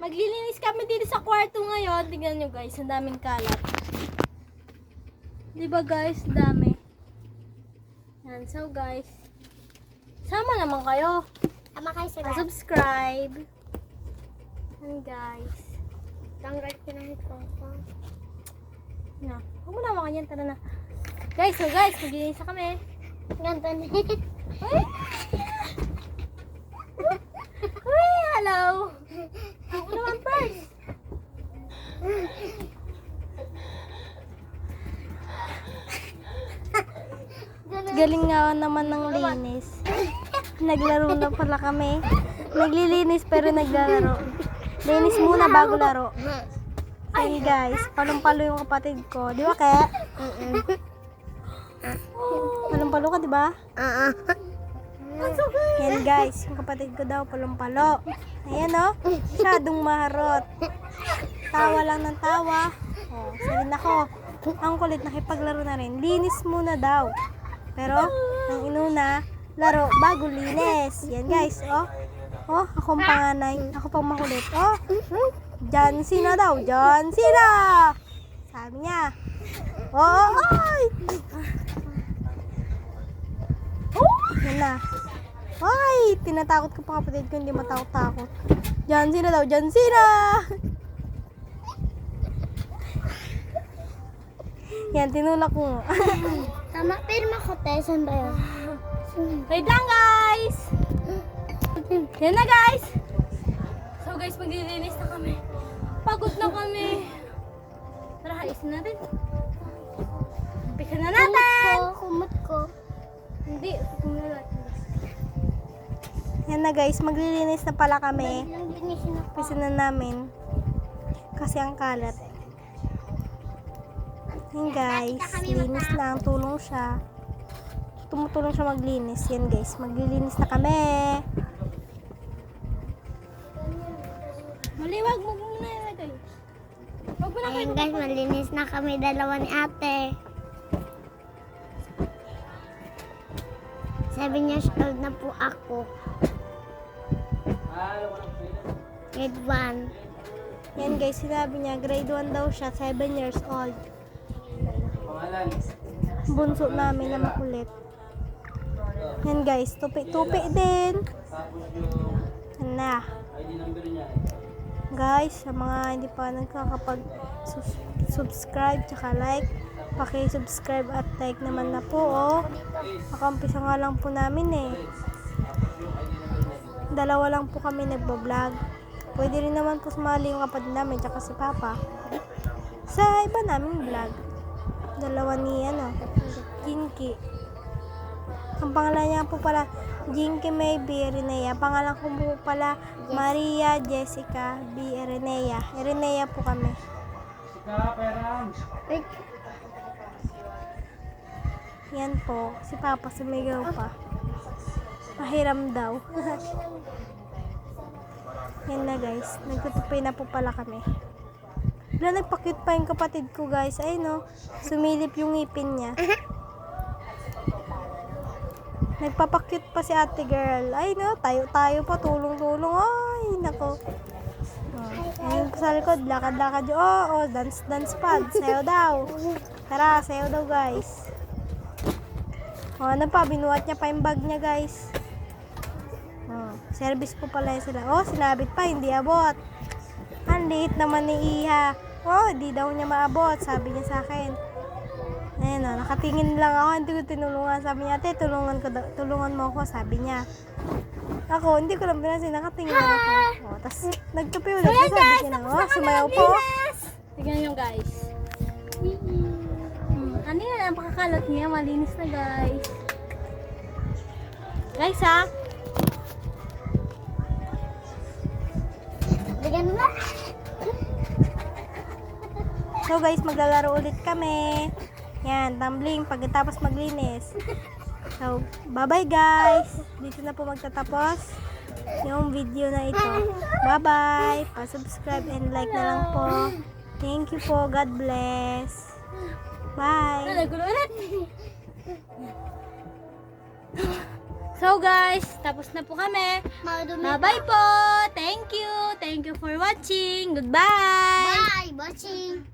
Maglilinis kami dito sa kwarto ngayon. Tingnan nyo guys, ang daming kalat. Diba guys, dami. Yan, so guys, sama naman kayo. Sama kayo sa lahat. Subscribe. Yan guys. Tanggal ko na ito. Na, huwag mo na makanyan, tara na. Guys, so guys, maglilinis na kami. Ganda na. Uy, hello. Ako naman first. Galing nga naman ng linis. Naglaro na pala kami. Naglilinis pero naglalaro. Linis muna bago laro. Ay guys, palong-palo yung kapatid ko. Di ba kaya? Palong-palo ka, di ba? Yan guys, yung kapatid ko daw palong-palo. Ayan o, masyadong maharot. Tawa lang ng tawa. O, sabi ako, ang kulit nakipaglaro na rin. Linis muna daw. Pero, ang inuna, laro bago linis. Yan guys, o. O, akong panganay. Ako pang makulit. O, John Cena daw. John Cena! Sabi niya. O, ay! Yan na. Ay, tinatakot ko pa kapatid ko, hindi matakot-takot. John Cena daw, John Cena! Yan, tinulak ko. Tama, pirma ko tayo. Saan ba yun? Wait lang guys! Yan na guys! So guys, maglilinis na kami. Pagod na kami. Tara, haisin natin. Umpisa na natin! Kumot ko. Hindi, kumuna natin. Yan na guys, maglilinis na pala kami. Nang linisin ako. Umpisa na namin. Kasi ang kalat. Yan guys, linis lang, tulong siya. Tumutulong siya maglinis. Yan guys, maglilinis na kami. Maliwag mo muna ilagay. Wag mo na kayo. Ayun guys, malinis na kami dalawa ni ate. 7 years old na po ako. Grade 1. Yan guys, sinabi niya, grade 1 daw siya, 7 years old. Bunso namin na makulit. Yan guys, tupi-tupi din. Yan na. Guys, sa mga hindi pa nagkakapag-subscribe tsaka like, paki-subscribe at like naman na po, oh. Nakampisa nga lang po namin eh. Dalawa lang po kami nagbablog. Pwede rin naman po sumali yung kapatid namin tsaka si Papa sa iba naming vlog. Dalawa ni Jinky. Ang pangalan niya po pala Jinky May B. Irenea. Pangalan ko po pala Maria Jessica B. Irenea. Irenea po kami. Yan po. Si Papa sumigaw pa. Pahiram daw. Yan na guys. Nagtutupi na po pala kami. Wala, nagpa-cute pa yung kapatid ko guys. Ay no. Sumilip yung ngipin niya. Nagpapakute pa si ate girl. Ay no. Tayo pa. Tulong-tulong. Ay nako. Ayun po sa likod. Lakad-lakad. Oh, dance pad. Sayo daw. Tara, sayo daw guys. O, ano pa, binuhat niya pa yung bag niya, guys. Service po pala sila. Sinabit pa, hindi abot. Ang liit naman ni Iha. Di daw niya maabot, sabi niya sa akin. Ayun, nakatingin lang ako, hindi ko tinulungan. Sabi niya, ate, tulungan mo ako, sabi niya. Ako, hindi ko lang pinansin, nakatingin lang ako. Tapos, nagtupi ulit. So, yan, guys, Sabi niya, tapos na sumayaw kami po. maglinis. Tignan nyo guys. Ano yan? Ang pakakalat niya. Malinis na guys. Guys ha? Bigyan mo na. So guys, maglalaro ulit kami. Yan, tumbling pagkatapos maglinis. So, bye-bye guys. Dito na po magtatapos yung video na ito. Bye-bye. Pa-subscribe and like na lang po. Thank you po. God bless. Bye. Nagulo ulit. So So guys, tapos na po kami. Madumi Bye-bye po. Thank you. Thank you for watching. Goodbye. Bye! Watching!